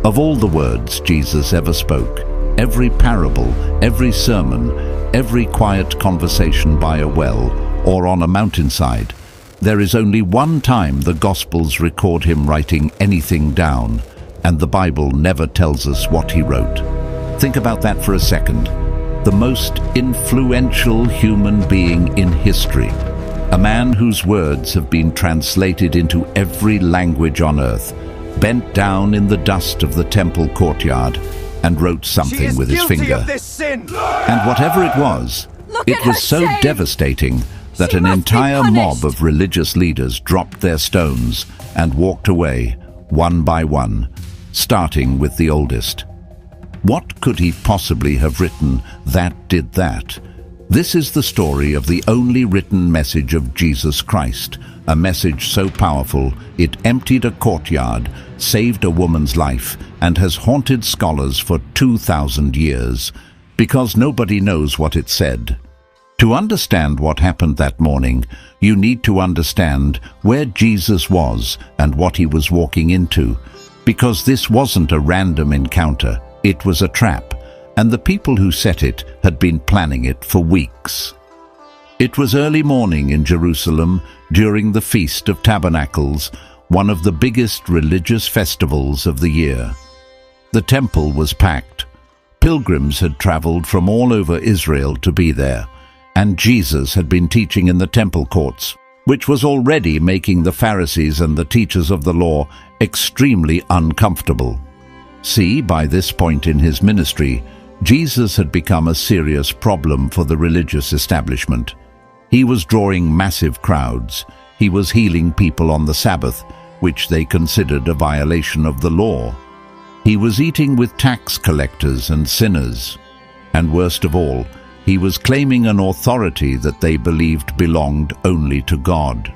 Of all the words Jesus ever spoke, every parable, every sermon, every quiet conversation by a well or on a mountainside, there is only one time the Gospels record him writing anything down, and the Bible never tells us what he wrote. Think about that for a second. The most influential human being in history, a man whose words have been translated into every language on earth, bent down in the dust of the temple courtyard and wrote something with his finger. And whatever it was so devastating that an entire mob of religious leaders dropped their stones and walked away, one by one, starting with the oldest. What could he possibly have written that did that? This is the story of the only written message of Jesus Christ, a message so powerful it emptied a courtyard, saved a woman's life, and has haunted scholars for 2,000 years, because nobody knows what it said. To understand what happened that morning, you need to understand where Jesus was and what he was walking into, because this wasn't a random encounter. It was a trap, and the people who set it had been planning it for weeks. It was early morning in Jerusalem during the Feast of Tabernacles, one of the biggest religious festivals of the year. The temple was packed. Pilgrims had traveled from all over Israel to be there, and Jesus had been teaching in the temple courts, which was already making the Pharisees and the teachers of the law extremely uncomfortable. See, by this point in his ministry, Jesus had become a serious problem for the religious establishment. He was drawing massive crowds. He was healing people on the Sabbath, which they considered a violation of the law. He was eating with tax collectors and sinners. And worst of all, he was claiming an authority that they believed belonged only to God.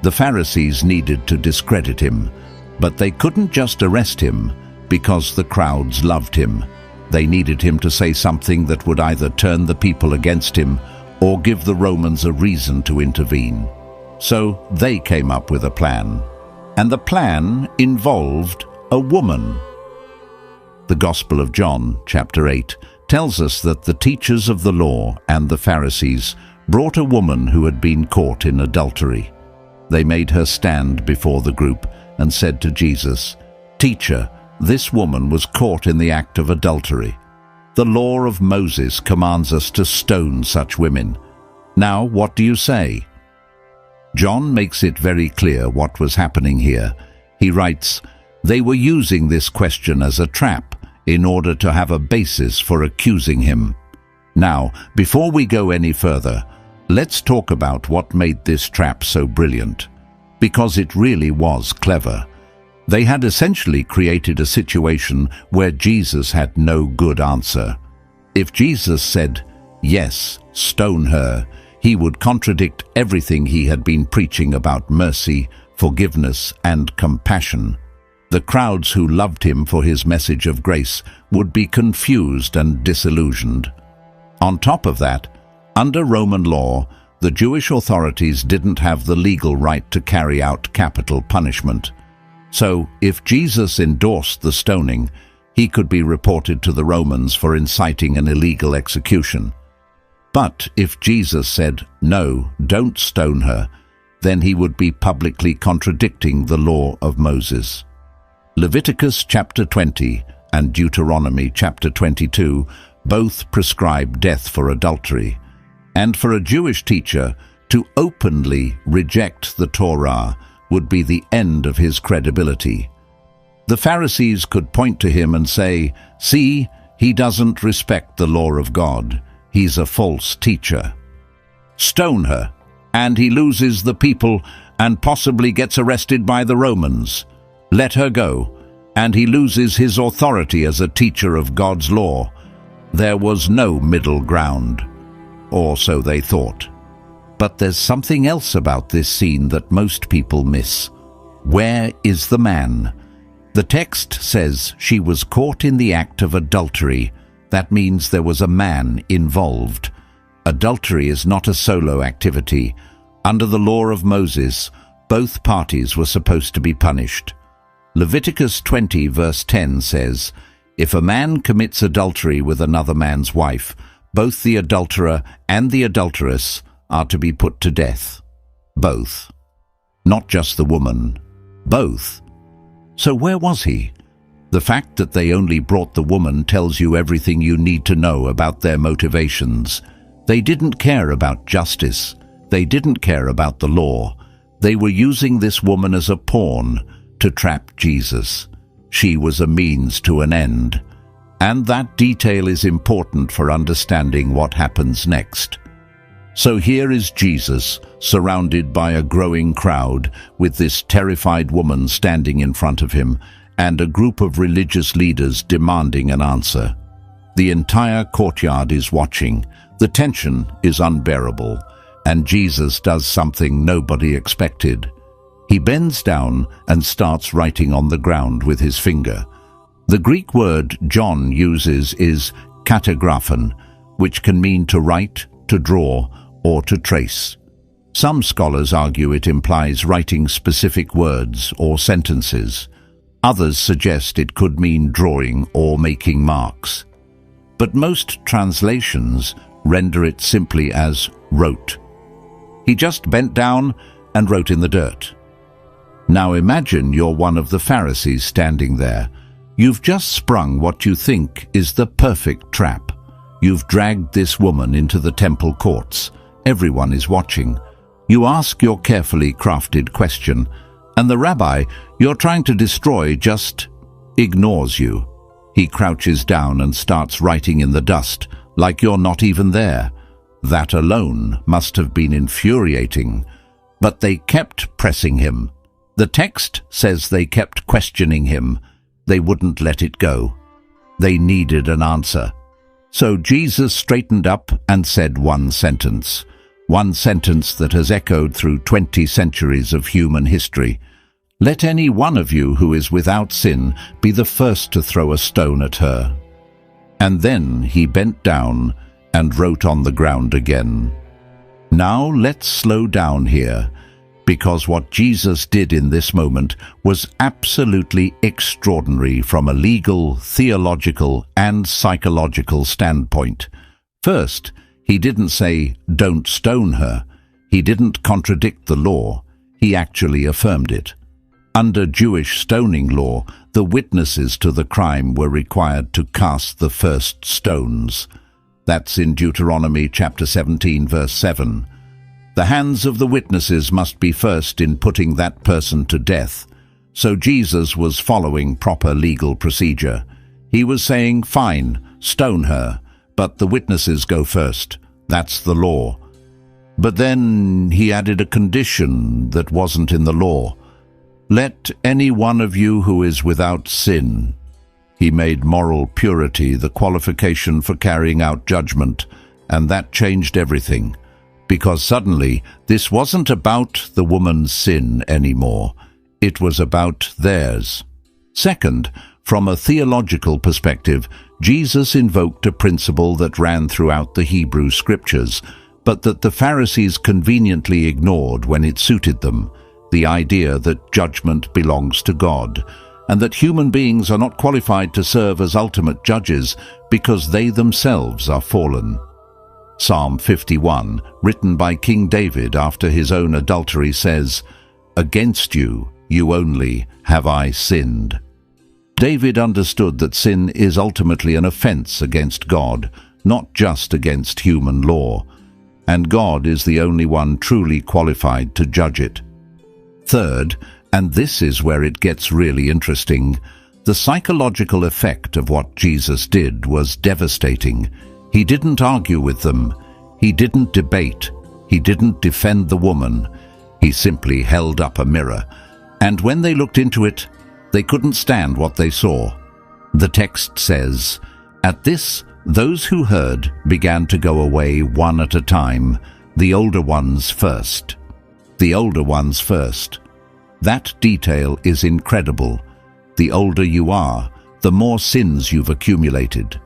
The Pharisees needed to discredit him, but they couldn't just arrest him because the crowds loved him. They needed him to say something that would either turn the people against him or give the Romans a reason to intervene. So they came up with a plan. And the plan involved a woman. The Gospel of John, chapter 8, tells us that the teachers of the law and the Pharisees brought a woman who had been caught in adultery. They made her stand before the group and said to Jesus, "Teacher, this woman was caught in the act of adultery. The law of Moses commands us to stone such women. Now, what do you say?" John makes it very clear what was happening here. He writes, "They were using this question as a trap in order to have a basis for accusing him." Now, before we go any further, let's talk about what made this trap so brilliant, because it really was clever. They had essentially created a situation where Jesus had no good answer. If Jesus said, "Yes, stone her," he would contradict everything he had been preaching about mercy, forgiveness, and compassion. The crowds who loved him for his message of grace would be confused and disillusioned. On top of that, under Roman law, the Jewish authorities didn't have the legal right to carry out capital punishment. So, if Jesus endorsed the stoning, he could be reported to the Romans for inciting an illegal execution. But if Jesus said, "No, don't stone her," then he would be publicly contradicting the law of Moses. Leviticus chapter 20 and Deuteronomy chapter 22 both prescribe death for adultery. And for a Jewish teacher to openly reject the Torah would be the end of his credibility. The Pharisees could point to him and say, "See, he doesn't respect the law of God. He's a false teacher. Stone her, and he loses the people and possibly gets arrested by the Romans. Let her go, and he loses his authority as a teacher of God's law." There was no middle ground, or so they thought. But there's something else about this scene that most people miss. Where is the man? The text says she was caught in the act of adultery. That means there was a man involved. Adultery is not a solo activity. Under the law of Moses, both parties were supposed to be punished. Leviticus 20 verse 10 says, "If a man commits adultery with another man's wife, both the adulterer and the adulteress are to be put to death." Both. Not just the woman. Both. So where was he? The fact that they only brought the woman tells you everything you need to know about their motivations. They didn't care about justice. They didn't care about the law. They were using this woman as a pawn to trap Jesus. She was a means to an end. And that detail is important for understanding what happens next. So here is Jesus, surrounded by a growing crowd, with this terrified woman standing in front of him, and a group of religious leaders demanding an answer. The entire courtyard is watching. The tension is unbearable, and Jesus does something nobody expected. He bends down and starts writing on the ground with his finger. The Greek word John uses is katagraphen, which can mean to write, to draw, or to trace. Some scholars argue it implies writing specific words or sentences. Others suggest it could mean drawing or making marks. But most translations render it simply as wrote. He just bent down and wrote in the dirt. Now imagine you're one of the Pharisees standing there. You've just sprung what you think is the perfect trap. You've dragged this woman into the temple courts. Everyone is watching. You ask your carefully crafted question, and the rabbi you're trying to destroy just ignores you. He crouches down and starts writing in the dust, like you're not even there. That alone must have been infuriating. But they kept pressing him. The text says they kept questioning him. They wouldn't let it go. They needed an answer. So Jesus straightened up and said one sentence that has echoed through 20 centuries of human history. "Let any one of you who is without sin be the first to throw a stone at her." And then he bent down and wrote on the ground again. Now let's slow down here, because what Jesus did in this moment was absolutely extraordinary from a legal, theological, and psychological standpoint. First, he didn't say, "Don't stone her." He didn't contradict the law. He actually affirmed it. Under Jewish stoning law, the witnesses to the crime were required to cast the first stones. That's in Deuteronomy chapter 17, verse 7. The hands of the witnesses must be first in putting that person to death. So Jesus was following proper legal procedure. He was saying, "Fine, stone her, but the witnesses go first. That's the law." But then he added a condition that wasn't in the law. "Let any one of you who is without sin." He made moral purity the qualification for carrying out judgment, and that changed everything. Because suddenly, this wasn't about the woman's sin anymore. It was about theirs. Second, from a theological perspective, Jesus invoked a principle that ran throughout the Hebrew Scriptures, but that the Pharisees conveniently ignored when it suited them: the idea that judgment belongs to God, and that human beings are not qualified to serve as ultimate judges because they themselves are fallen. Psalm 51, written by King David after his own adultery, says, "Against you, you only, have I sinned." David understood that sin is ultimately an offense against God, not just against human law, and God is the only one truly qualified to judge it. Third, and this is where it gets really interesting, the psychological effect of what Jesus did was devastating. He didn't argue with them. He didn't debate. He didn't defend the woman. He simply held up a mirror. And when they looked into it, they couldn't stand what they saw. The text says, "At this, those who heard began to go away one at a time, the older ones first." The older ones first. That detail is incredible. The older you are, the more sins you've accumulated.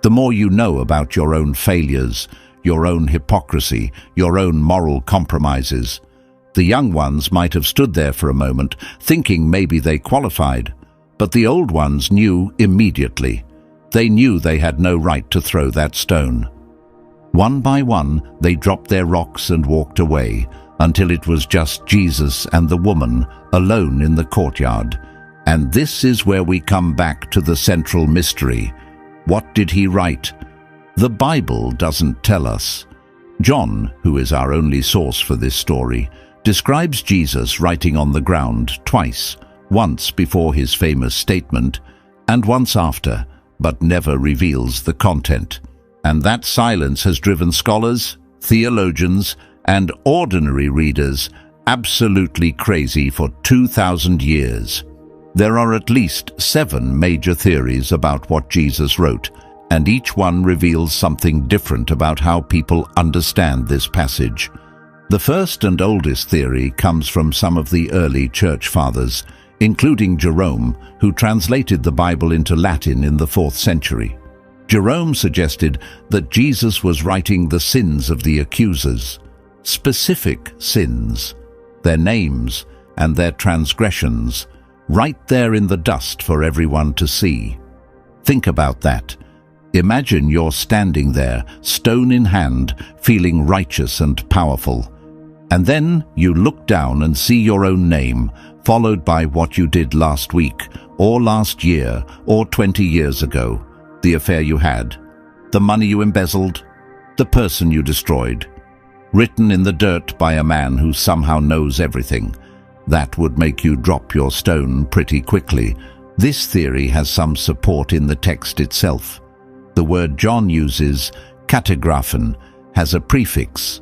The more you know about your own failures, your own hypocrisy, your own moral compromises. The young ones might have stood there for a moment, thinking maybe they qualified, But the old ones knew immediately. They knew they had no right to throw that stone. One by one, they dropped their rocks and walked away, until it was just Jesus and the woman alone in the courtyard. And this is where we come back to the central mystery. What did he write? The Bible doesn't tell us. John, who is our only source for this story, describes Jesus writing on the ground twice, once before his famous statement, and once after, but never reveals the content. And that silence has driven scholars, theologians, and ordinary readers absolutely crazy for 2,000 years. There are at least 7 major theories about what Jesus wrote, and each one reveals something different about how people understand this passage. The first and oldest theory comes from some of the early church fathers, including Jerome, who translated the Bible into Latin in the 4th century. Jerome suggested that Jesus was writing the sins of the accusers, specific sins, their names and their transgressions, right there in the dust for everyone to see. Think about that. Imagine you're standing there, stone in hand, feeling righteous and powerful. And then you look down and see your own name, followed by what you did last week, or last year, or 20 years ago, the affair you had, the money you embezzled, the person you destroyed, written in the dirt by a man who somehow knows everything. That would make you drop your stone pretty quickly. This theory has some support in the text itself. The word John uses, katagraphen, has a prefix,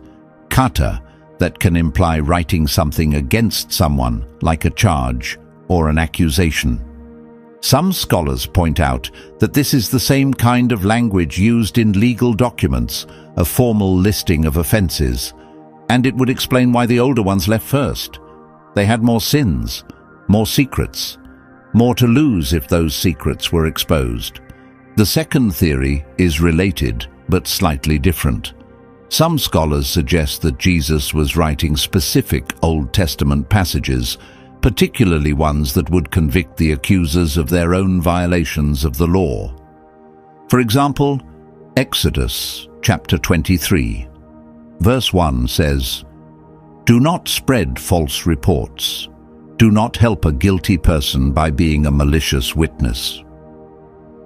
kata, that can imply writing something against someone, like a charge or an accusation. Some scholars point out that this is the same kind of language used in legal documents, a formal listing of offenses, and it would explain why the older ones left first. They had more sins, more secrets, more to lose if those secrets were exposed. The second theory is related, but slightly different. Some scholars suggest that Jesus was writing specific Old Testament passages, particularly ones that would convict the accusers of their own violations of the law. For example, Exodus chapter 23, verse 1 says, "Do not spread false reports. Do not help a guilty person by being a malicious witness."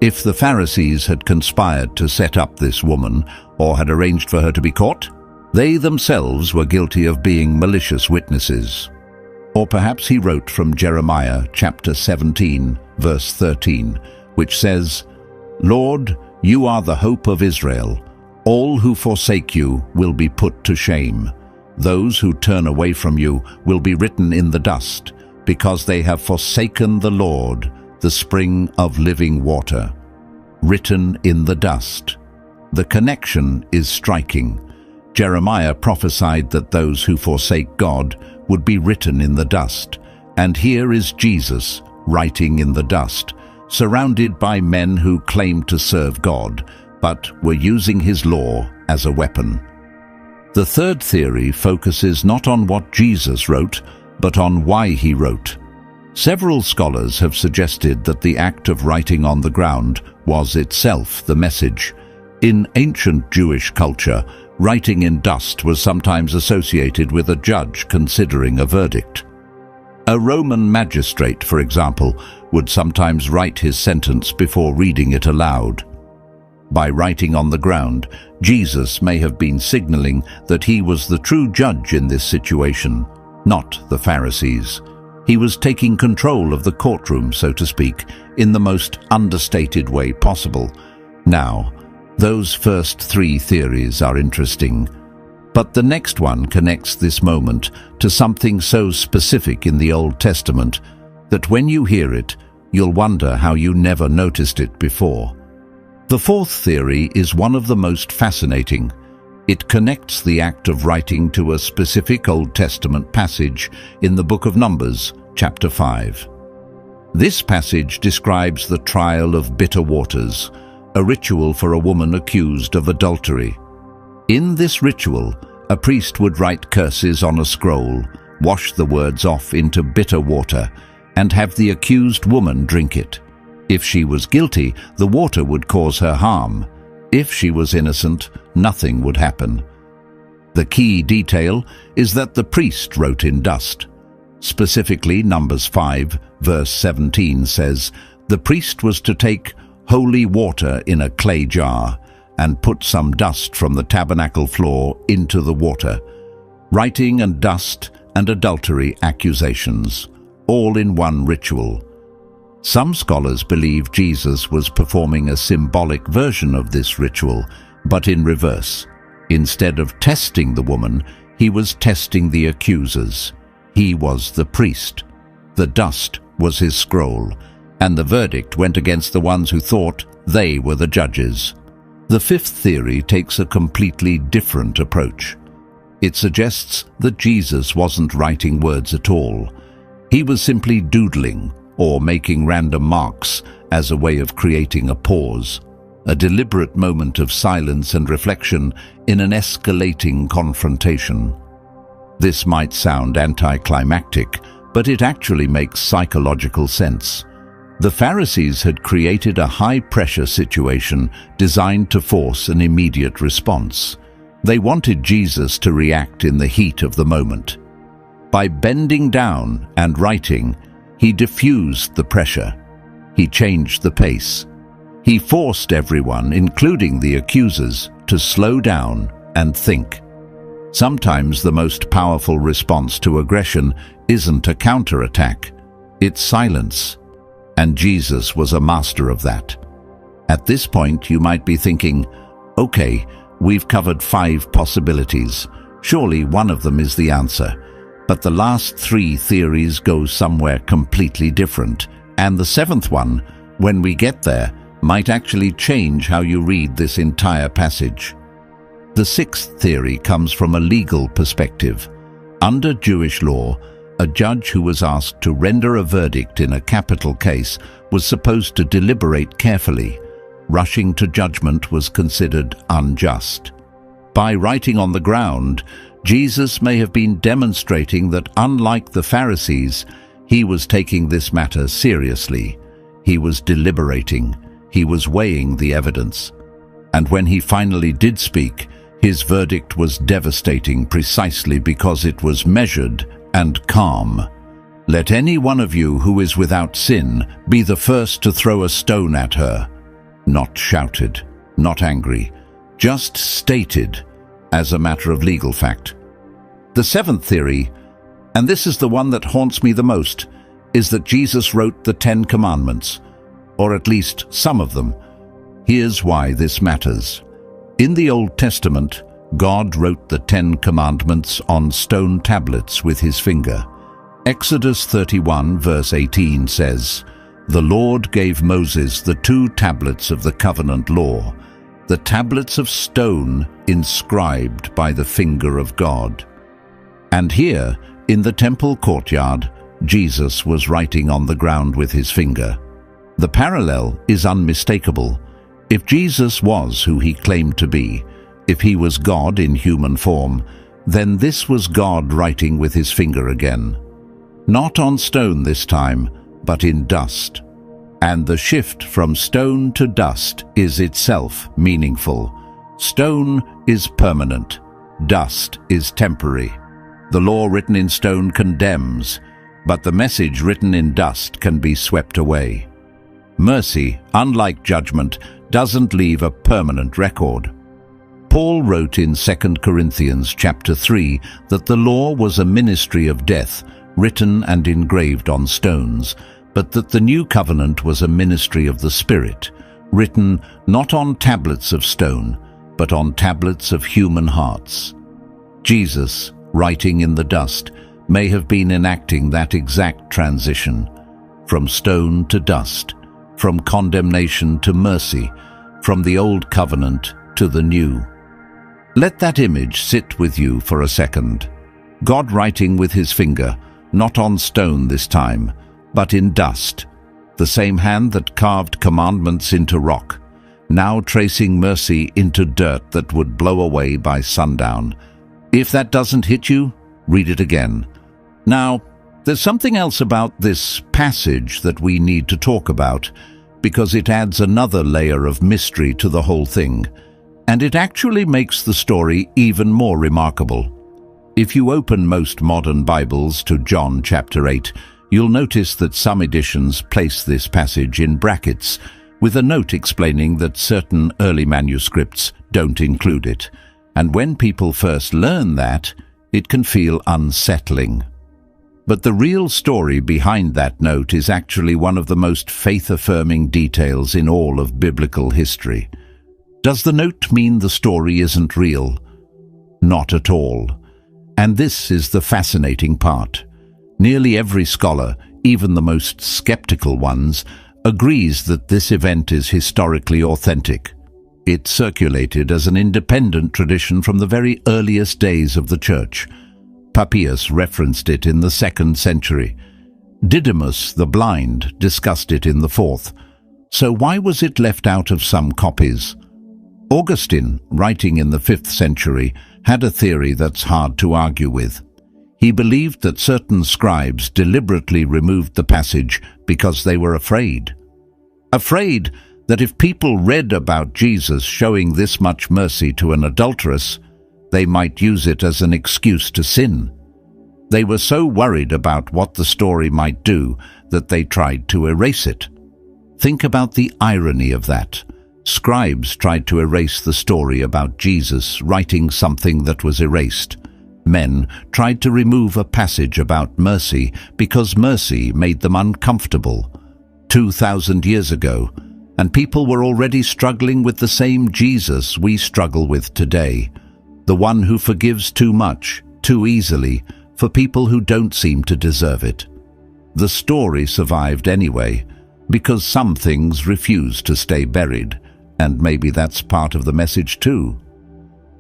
If the Pharisees had conspired to set up this woman, or had arranged for her to be caught, they themselves were guilty of being malicious witnesses. Or perhaps he wrote from Jeremiah chapter 17, verse 13, which says, "Lord, you are the hope of Israel. All who forsake you will be put to shame. Those who turn away from you will be written in the dust, because they have forsaken the Lord, the spring of living water." Written in the dust. The connection is striking. Jeremiah prophesied that those who forsake God would be written in the dust, and here is Jesus writing in the dust, surrounded by men who claimed to serve God, but were using his law as a weapon. The third theory focuses not on what Jesus wrote, but on why he wrote. Several scholars have suggested that the act of writing on the ground was itself the message. In ancient Jewish culture, writing in dust was sometimes associated with a judge considering a verdict. A Roman magistrate, for example, would sometimes write his sentence before reading it aloud. By writing on the ground, Jesus may have been signaling that he was the true judge in this situation, not the Pharisees. He was taking control of the courtroom, so to speak, in the most understated way possible. Now, those first 3 theories are interesting, but the next one connects this moment to something so specific in the Old Testament that when you hear it, you'll wonder how you never noticed it before. The fourth theory is one of the most fascinating. It connects the act of writing to a specific Old Testament passage in the book of Numbers, chapter 5. This passage describes the trial of bitter waters, a ritual for a woman accused of adultery. In this ritual, a priest would write curses on a scroll, wash the words off into bitter water, and have the accused woman drink it. If she was guilty, the water would cause her harm. If she was innocent, nothing would happen. The key detail is that the priest wrote in dust. Specifically, Numbers 5, verse 17 says, "The priest was to take holy water in a clay jar and put some dust from the tabernacle floor into the water, writing and dust and adultery accusations, all in one ritual." Some scholars believe Jesus was performing a symbolic version of this ritual, but in reverse. Instead of testing the woman, he was testing the accusers. He was the priest. The dust was his scroll, and the verdict went against the ones who thought they were the judges. The fifth theory takes a completely different approach. It suggests that Jesus wasn't writing words at all. He was simply doodling or making random marks as a way of creating a pause, a deliberate moment of silence and reflection in an escalating confrontation. This might sound anticlimactic, but it actually makes psychological sense. The Pharisees had created a high-pressure situation designed to force an immediate response. They wanted Jesus to react in the heat of the moment. By bending down and writing, he diffused the pressure. He changed the pace. He forced everyone, including the accusers, to slow down and think. Sometimes the most powerful response to aggression isn't a counterattack, it's silence. And Jesus was a master of that. At this point, you might be thinking, okay, we've covered 5 possibilities. Surely one of them is the answer. But the last 3 theories go somewhere completely different. And the 7th one, when we get there, might actually change how you read this entire passage. The 6th theory comes from a legal perspective. Under Jewish law, a judge who was asked to render a verdict in a capital case was supposed to deliberate carefully. Rushing to judgment was considered unjust. By writing on the ground, Jesus may have been demonstrating that, unlike the Pharisees, he was taking this matter seriously. He was deliberating. He was weighing the evidence. And when he finally did speak, his verdict was devastating precisely because it was measured and calm. "Let any one of you who is without sin be the first to throw a stone at her." Not shouted, not angry, just stated as a matter of legal fact. The 7th theory, and this is the one that haunts me the most, is that Jesus wrote the 10 Commandments, or at least some of them. Here's why this matters. In the Old Testament, God wrote the 10 Commandments on stone tablets with his finger. Exodus 31 verse 18 says, "The Lord gave Moses the 2 tablets of the covenant law, the tablets of stone inscribed by the finger of God." And here, in the temple courtyard, Jesus was writing on the ground with his finger. The parallel is unmistakable. If Jesus was who he claimed to be, if he was God in human form, then this was God writing with his finger again. Not on stone this time, but in dust. And the shift from stone to dust is itself meaningful. Stone is permanent. Dust is temporary. The law written in stone condemns, but the message written in dust can be swept away. Mercy, unlike judgment, doesn't leave a permanent record. Paul wrote in 2 Corinthians chapter 3 that the law was a ministry of death, written and engraved on stones, but that the new covenant was a ministry of the Spirit, written not on tablets of stone, but on tablets of human hearts. Jesus, writing in the dust, may have been enacting that exact transition, from stone to dust, from condemnation to mercy, from the old covenant to the new. Let that image sit with you for a second. God writing with his finger, not on stone this time, but in dust, the same hand that carved commandments into rock, now tracing mercy into dirt that would blow away by sundown. If that doesn't hit you, read it again. Now, There's something else about this passage that we need to talk about, because it adds another layer of mystery to the whole thing, and it actually makes the story even more remarkable. If you open most modern Bibles to John chapter 8, you'll notice that some editions place this passage in brackets, with a note explaining that certain early manuscripts don't include it. And when people first learn that, it can feel unsettling. But the real story behind that note is actually one of the most faith-affirming details in all of biblical history. Does the note mean the story isn't real? Not at all. And this is the fascinating part. Nearly every scholar, even the most skeptical ones, agrees that this event is historically authentic. It circulated as an independent tradition from the very earliest days of the Church. Papias referenced it in the 2nd century. Didymus the blind discussed it in the 4th. So why was it left out of some copies? Augustine, writing in the 5th century, had a theory that's hard to argue with. He believed that certain scribes deliberately removed the passage because they were afraid. Afraid that if people read about Jesus showing this much mercy to an adulteress, they might use it as an excuse to sin. They were so worried about what the story might do that they tried to erase it. Think about the irony of that. Scribes tried to erase the story about Jesus, writing something that was erased. Men tried to remove a passage about mercy because mercy made them uncomfortable. 2,000 years ago, and people were already struggling with the same Jesus we struggle with today. The one who forgives too much, too easily, for people who don't seem to deserve it. The story survived anyway, because some things refuse to stay buried, and maybe that's part of the message too.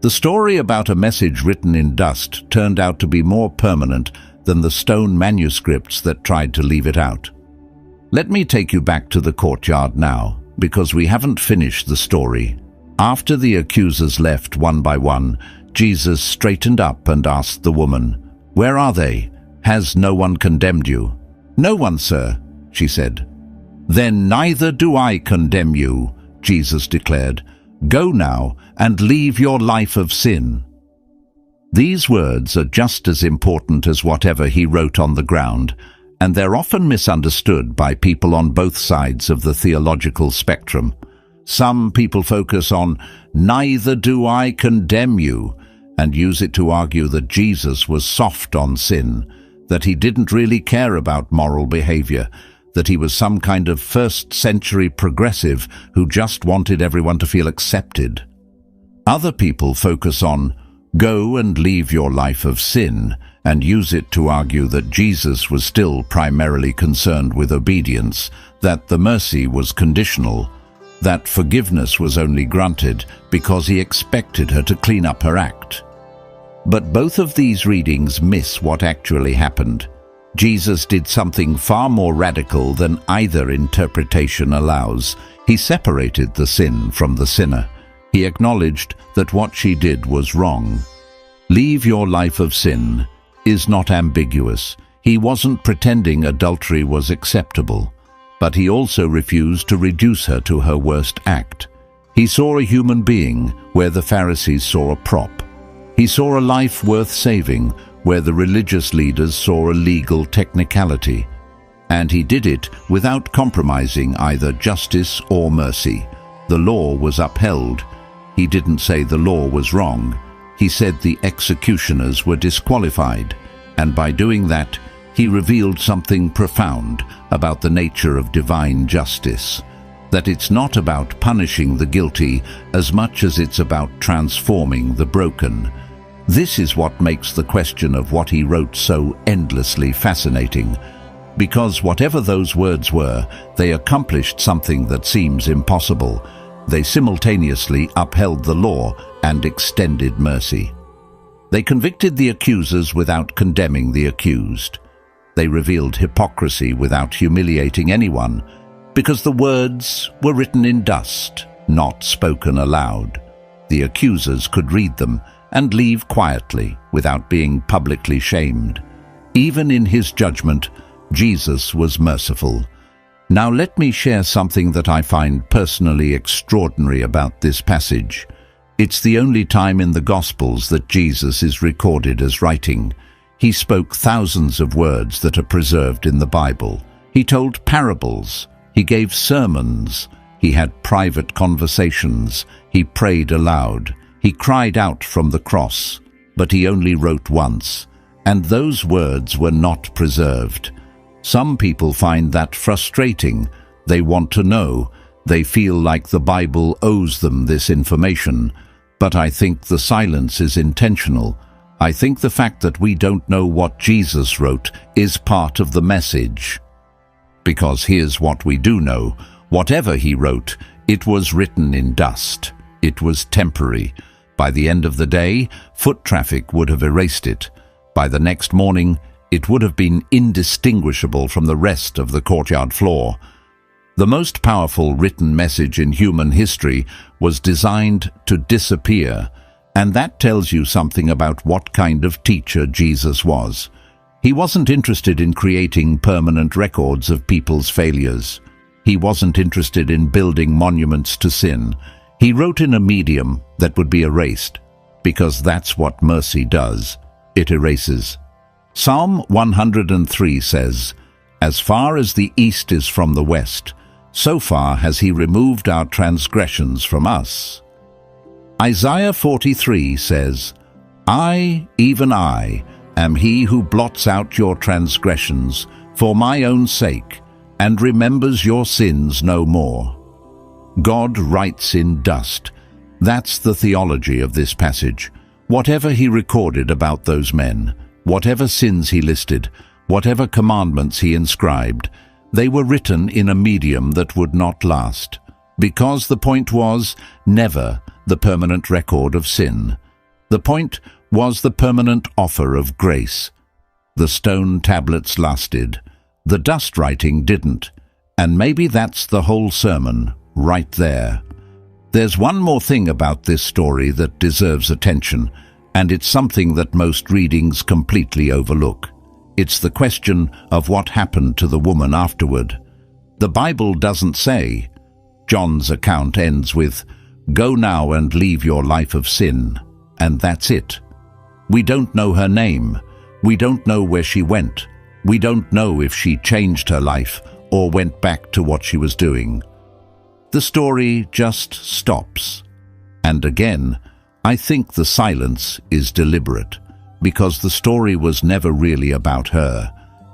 The story about a message written in dust turned out to be more permanent than the stone manuscripts that tried to leave it out. Let me take you back to the courtyard now, because we haven't finished the story. After the accusers left one by one, Jesus straightened up and asked the woman, "Where are they? Has no one condemned you?" "No one, sir," she said. "Then neither do I condemn you," Jesus declared. "Go now and leave your life of sin." These words are just as important as whatever he wrote on the ground, and they're often misunderstood by people on both sides of the theological spectrum. Some people focus on "neither do I condemn you" and use it to argue that Jesus was soft on sin, that he didn't really care about moral behavior, that he was some kind of first-century progressive who just wanted everyone to feel accepted. Other people focus on "go and leave your life of sin" and use it to argue that Jesus was still primarily concerned with obedience, that the mercy was conditional, that forgiveness was only granted because he expected her to clean up her act. But both of these readings miss what actually happened. Jesus did something far more radical than either interpretation allows. He separated the sin from the sinner. He acknowledged that what she did was wrong. "Leave your life of sin" is not ambiguous. He wasn't pretending adultery was acceptable, but he also refused to reduce her to her worst act. He saw a human being where the Pharisees saw a prop. He saw a life worth saving where the religious leaders saw a legal technicality. And he did it without compromising either justice or mercy. The law was upheld. He didn't say the law was wrong. He said the executioners were disqualified, and by doing that, he revealed something profound about the nature of divine justice, that it's not about punishing the guilty as much as it's about transforming the broken. This is what makes the question of what he wrote so endlessly fascinating, because whatever those words were, they accomplished something that seems impossible. They simultaneously upheld the law and extended mercy. They convicted the accusers without condemning the accused. They revealed hypocrisy without humiliating anyone, because the words were written in dust, not spoken aloud. The accusers could read them and leave quietly without being publicly shamed. Even in his judgment, Jesus was merciful. Now let me share something that I find personally extraordinary about this passage. It's the only time in the Gospels that Jesus is recorded as writing. He spoke thousands of words that are preserved in the Bible. He told parables. He gave sermons. He had private conversations. He prayed aloud. He cried out from the cross. But he only wrote once, and those words were not preserved. Some people find that frustrating. They want to know. They feel like the Bible owes them this information. But I think the silence is intentional. I think the fact that we don't know what Jesus wrote is part of the message. Because here's what we do know. Whatever he wrote, it was written in dust. It was temporary. By the end of the day, foot traffic would have erased it. By the next morning, it would have been indistinguishable from the rest of the courtyard floor. The most powerful written message in human history was designed to disappear, and that tells you something about what kind of teacher Jesus was. He wasn't interested in creating permanent records of people's failures. He wasn't interested in building monuments to sin. He wrote in a medium that would be erased, because that's what mercy does. It erases. Psalm 103 says, "As far as the east is from the west, so far has he removed our transgressions from us." Isaiah 43 says, "I, even I, am he who blots out your transgressions for my own sake, and remembers your sins no more." God writes in dust. That's the theology of this passage. Whatever he recorded about those men, whatever sins he listed, whatever commandments he inscribed, they were written in a medium that would not last, because the point was never the permanent record of sin. The point was the permanent offer of grace. The stone tablets lasted. The dust writing didn't. And maybe that's the whole sermon, right there. There's one more thing about this story that deserves attention, and it's something that most readings completely overlook. It's the question of what happened to the woman afterward. The Bible doesn't say. John's account ends with, "Go now and leave your life of sin," and that's it. We don't know her name. We don't know where she went. We don't know if she changed her life or went back to what she was doing. The story just stops. And again, I think the silence is deliberate, because the story was never really about her,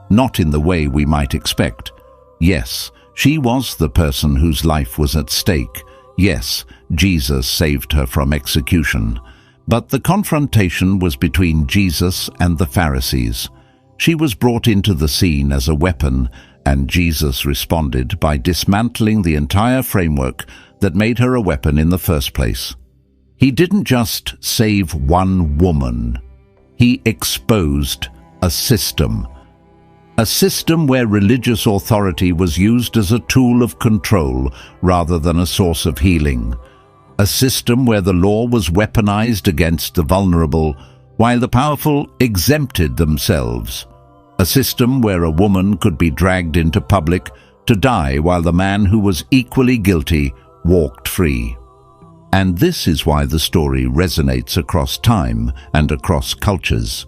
not in the way we might expect. Yes, she was the person whose life was at stake. Yes, Jesus saved her from execution. But the confrontation was between Jesus and the Pharisees. She was brought into the scene as a weapon, and Jesus responded by dismantling the entire framework that made her a weapon in the first place. He didn't just save one woman. He exposed a system where religious authority was used as a tool of control rather than a source of healing. A system where the law was weaponized against the vulnerable, while the powerful exempted themselves. A system where a woman could be dragged into public to die while the man who was equally guilty walked free. And this is why the story resonates across time and across cultures.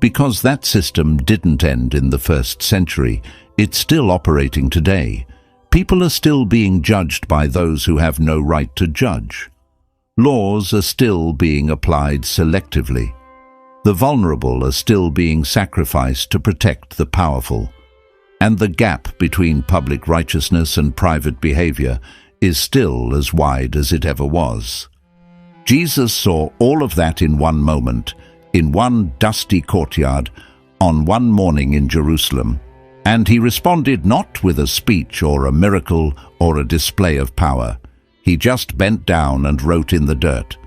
Because that system didn't end in the 1st century, it's still operating today. People are still being judged by those who have no right to judge. Laws are still being applied selectively. The vulnerable are still being sacrificed to protect the powerful. And the gap between public righteousness and private behavior is still as wide as it ever was. Jesus saw all of that in one moment, in one dusty courtyard, on one morning in Jerusalem, and he responded not with a speech or a miracle or a display of power. He just bent down and wrote in the dirt.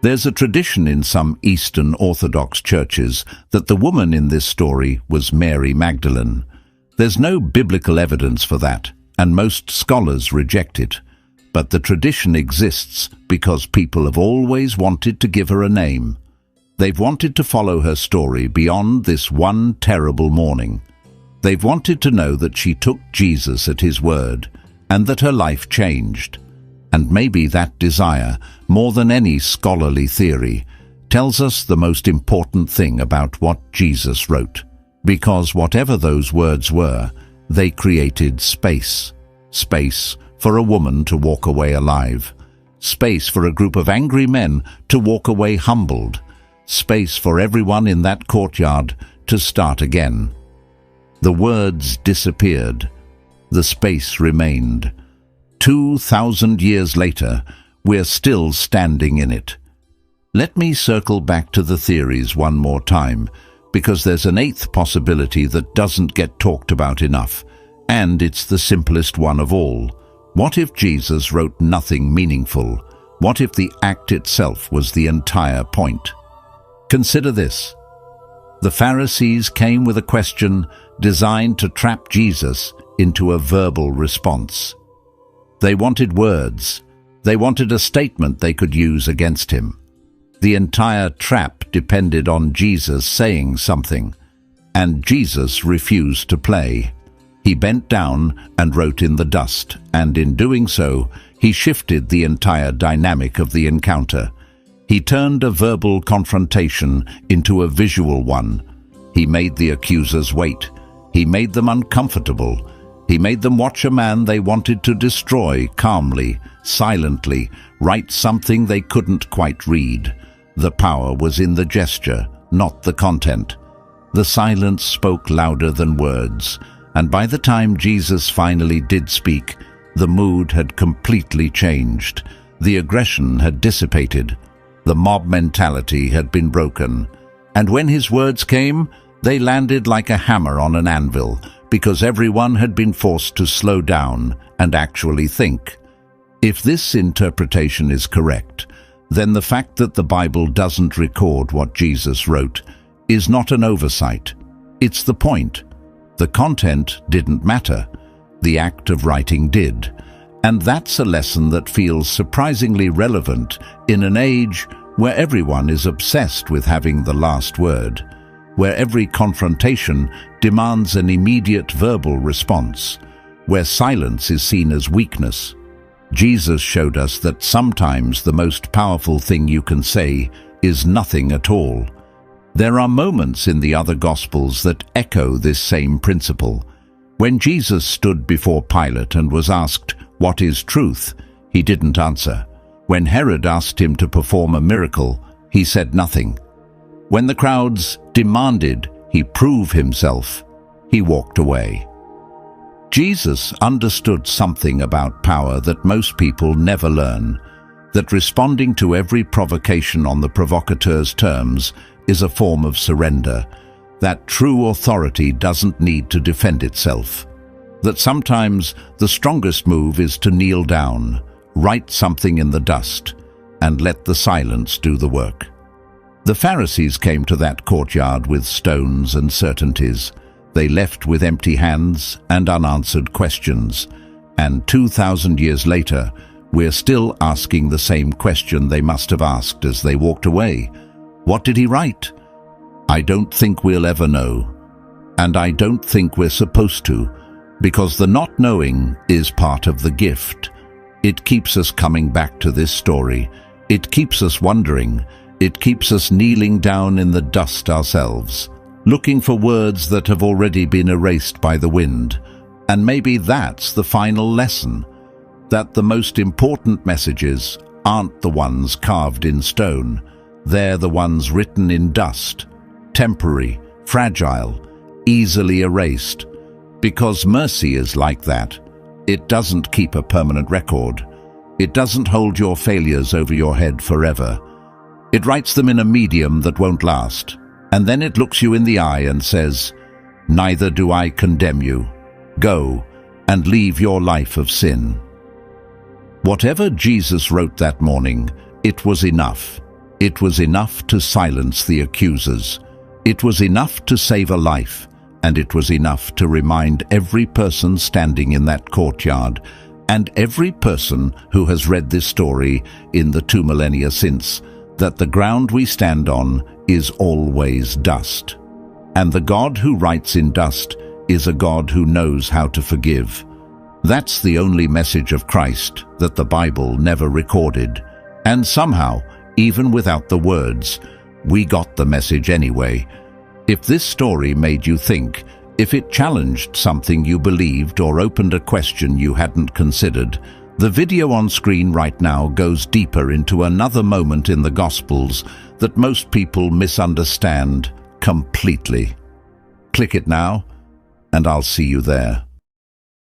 There's a tradition in some Eastern Orthodox churches that the woman in this story was Mary Magdalene. There's no biblical evidence for that, and most scholars reject it. But the tradition exists because people have always wanted to give her a name. They've wanted to follow her story beyond this one terrible morning. They've wanted to know that she took Jesus at his word and that her life changed. And maybe that desire, more than any scholarly theory, tells us the most important thing about what Jesus wrote. Because whatever those words were, they created space. Space for a woman to walk away alive. Space for a group of angry men to walk away humbled. Space for everyone in that courtyard to start again. The words disappeared. The space remained. 2,000 years later, we're still standing in it. Let me circle back to the theories one more time, because there's an eighth possibility that doesn't get talked about enough, and it's the simplest one of all. What if Jesus wrote nothing meaningful? What if the act itself was the entire point? Consider this. The Pharisees came with a question designed to trap Jesus into a verbal response. They wanted words. They wanted a statement they could use against him. The entire trap depended on Jesus saying something, and Jesus refused to play. He bent down and wrote in the dust, and in doing so, he shifted the entire dynamic of the encounter. He turned a verbal confrontation into a visual one. He made the accusers wait. He made them uncomfortable. He made them watch a man they wanted to destroy calmly, silently, write something they couldn't quite read. The power was in the gesture, not the content. The silence spoke louder than words, and by the time Jesus finally did speak, the mood had completely changed. The aggression had dissipated. The mob mentality had been broken. And when his words came, they landed like a hammer on an anvil, because everyone had been forced to slow down and actually think. If this interpretation is correct, then the fact that the Bible doesn't record what Jesus wrote is not an oversight. It's the point. The content didn't matter. The act of writing did. And that's a lesson that feels surprisingly relevant in an age where everyone is obsessed with having the last word, where every confrontation demands an immediate verbal response, where silence is seen as weakness. Jesus showed us that sometimes the most powerful thing you can say is nothing at all. There are moments in the other Gospels that echo this same principle. When Jesus stood before Pilate and was asked, "What is truth?" he didn't answer. When Herod asked him to perform a miracle, he said nothing. When the crowds demanded he prove himself, he walked away. Jesus understood something about power that most people never learn, that responding to every provocation on the provocateur's terms is a form of surrender, that true authority doesn't need to defend itself, that sometimes the strongest move is to kneel down, write something in the dust, and let the silence do the work. The Pharisees came to that courtyard with stones and certainties. They left with empty hands and unanswered questions, and 2,000 years later, we're still asking the same question they must have asked as they walked away. What did he write? I don't think we'll ever know, and I don't think we're supposed to, because the not knowing is part of the gift. It keeps us coming back to this story. It keeps us wondering. It keeps us kneeling down in the dust ourselves, looking for words that have already been erased by the wind. And maybe that's the final lesson, that the most important messages aren't the ones carved in stone. They're the ones written in dust, temporary, fragile, easily erased. Because mercy is like that. It doesn't keep a permanent record. It doesn't hold your failures over your head forever. It writes them in a medium that won't last, and then it looks you in the eye and says, "Neither do I condemn you. Go and leave your life of sin." Whatever Jesus wrote that morning, it was enough. It was enough to silence the accusers. It was enough to save a life, and it was enough to remind every person standing in that courtyard, and every person who has read this story in the 2 millennia since, that the ground we stand on is always dust. And the God who writes in dust is a God who knows how to forgive. That's the only message of Christ that the Bible never recorded. And somehow, even without the words, we got the message anyway. If this story made you think, if it challenged something you believed or opened a question you hadn't considered, the video on screen right now goes deeper into another moment in the Gospels that most people misunderstand completely. Click it now, and I'll see you there.